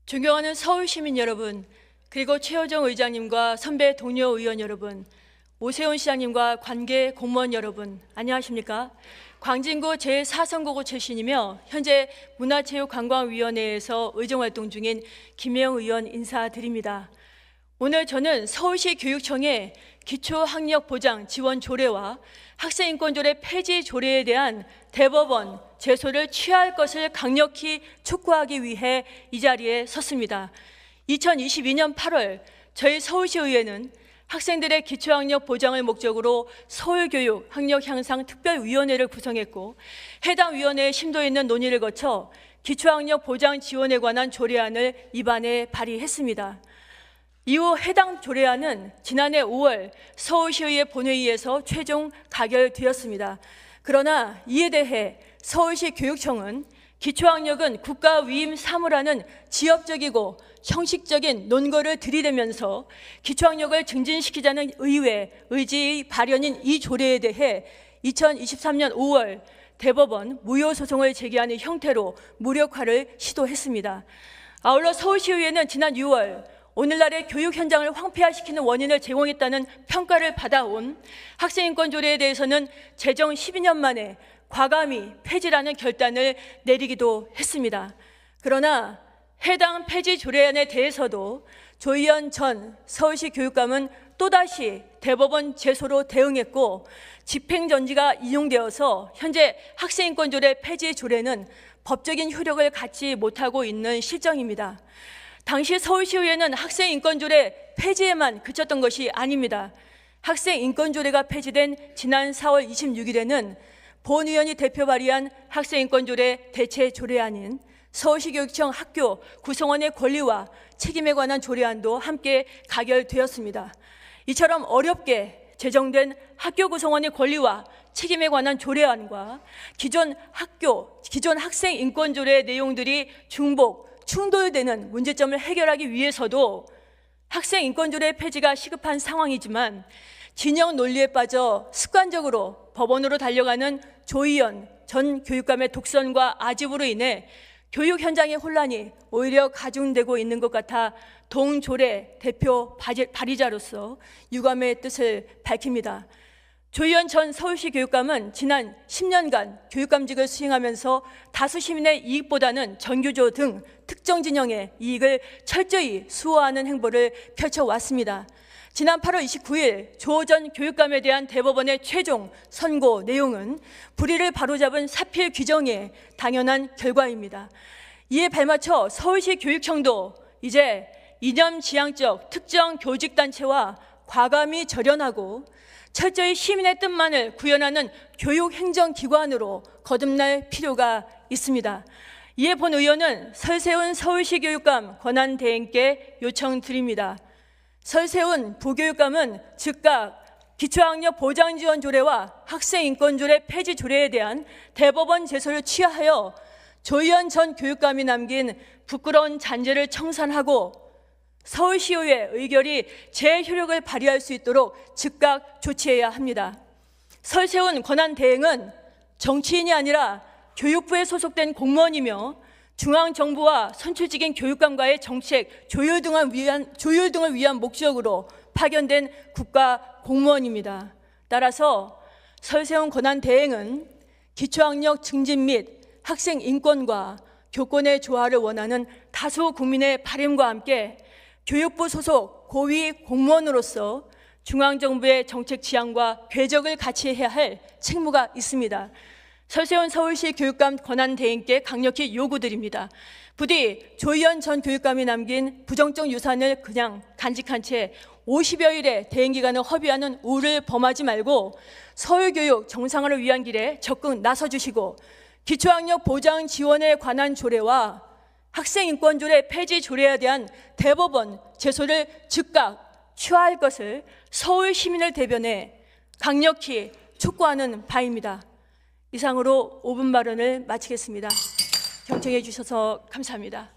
존경하는 서울시민 여러분, 그리고 최호정 의장님과 선배 동료 의원 여러분, 오세훈 시장님과 관계 공무원 여러분, 안녕하십니까? 광진구 제4선거구 출신이며 현재 문화체육관광위원회에서 의정활동 중인 김혜영 의원 인사드립니다. 오늘 저는 서울시 교육청의 기초학력보장 지원 조례와 학생인권조례 폐지 조례에 대한 대법원 제소를 취하할 것을 강력히 촉구하기 위해 이 자리에 섰습니다. 2022년 8월 저희 서울시의회는 학생들의 기초학력 보장을 목적으로 서울교육 학력향상 특별위원회를 구성했고, 해당 위원회의 심도 있는 논의를 거쳐 기초학력 보장 지원에 관한 조례안을 입안에 발의했습니다. 이후 해당 조례안은 지난해 5월 서울시의회 본회의에서 최종 가결되었습니다. 그러나 이에 대해 서울시 교육청은 기초학력은 국가 위임 사무라는 지엽적이고 형식적인 논거를 들이대면서 기초학력을 증진시키자는 의회 의지의 발현인 이 조례에 대해 2023년 5월 대법원 무효소송을 제기하는 형태로 무력화를 시도했습니다. 아울러 서울시의회는 지난 6월 오늘날의 교육 현장을 황폐화시키는 원인을 제공했다는 평가를 받아온 학생인권조례에 대해서는 제정 12년 만에 과감히 폐지라는 결단을 내리기도 했습니다. 그러나 해당 폐지 조례안에 대해서도 조희연 전 서울시 교육감은 또다시 대법원 제소로 대응했고, 집행정지가 인용되어서 현재 학생인권조례 폐지 조례는 법적인 효력을 갖지 못하고 있는 실정입니다. 당시 서울시의회는 학생인권조례 폐지에만 그쳤던 것이 아닙니다. 학생인권조례가 폐지된 지난 4월 26일에는 본 의원이 대표 발의한 학생인권조례 대체 조례안인 서울시교육청 학교 구성원의 권리와 책임에 관한 조례안도 함께 가결되었습니다. 이처럼 어렵게 제정된 학교 구성원의 권리와 책임에 관한 조례안과 기존 학생인권조례 내용들이 충돌되는 문제점을 해결하기 위해서도 학생인권조례 폐지가 시급한 상황이지만, 진영 논리에 빠져 습관적으로 법원으로 달려가는 조희연 전 교육감의 독선과 아집으로 인해 교육 현장의 혼란이 오히려 가중되고 있는 것 같아 동조례 대표 발의자로서 유감의 뜻을 밝힙니다. 조희연 전 서울시 교육감은 지난 10년간 교육감직을 수행하면서 다수 시민의 이익보다는 전교조 등 특정 진영의 이익을 철저히 수호하는 행보를 펼쳐왔습니다. 지난 8월 29일 조 전 교육감에 대한 대법원의 최종 선고 내용은 불의를 바로잡은 사필 규정의 당연한 결과입니다. 이에 발맞춰 서울시 교육청도 이제 이념지향적 특정 교직단체와 과감히 절연하고 철저히 시민의 뜻만을 구현하는 교육행정기관으로 거듭날 필요가 있습니다. 이에 본 의원은 설세훈 서울시 교육감 권한대행께 요청드립니다. 설세훈 부교육감은 즉각 기초학력 보장지원조례와 학생인권조례 폐지 조례에 대한 대법원 제소를 취하하여 조희연 전 교육감이 남긴 부끄러운 잔재를 청산하고 서울시의회 의결이 재효력을 발휘할 수 있도록 즉각 조치해야 합니다. 설세훈 권한대행은 정치인이 아니라 교육부에 소속된 공무원이며 중앙정부와 선출직인 교육감과의 정책 조율 등을 위한 목적으로 파견된 국가 공무원입니다. 따라서 설세훈 권한대행은 기초학력 증진 및 학생 인권과 교권의 조화를 원하는 다수 국민의 바람과 함께 교육부 소속 고위 공무원으로서 중앙정부의 정책 지향과 궤적을 같이 해야 할 책무가 있습니다. 설세훈 서울시 교육감 권한대행께 강력히 요구드립니다. 부디 조희연 전 교육감이 남긴 부정적 유산을 그냥 간직한 채 50여 일의 대행기간을 허비하는 우를 범하지 말고 서울교육 정상화를 위한 길에 적극 나서주시고, 기초학력 보장 지원에 관한 조례와 학생인권조례 폐지 조례에 대한 대법원 제소를 즉각 취하할 것을 서울 시민을 대변해 강력히 촉구하는 바입니다. 이상으로 5분 발언을 마치겠습니다. 경청해 주셔서 감사합니다.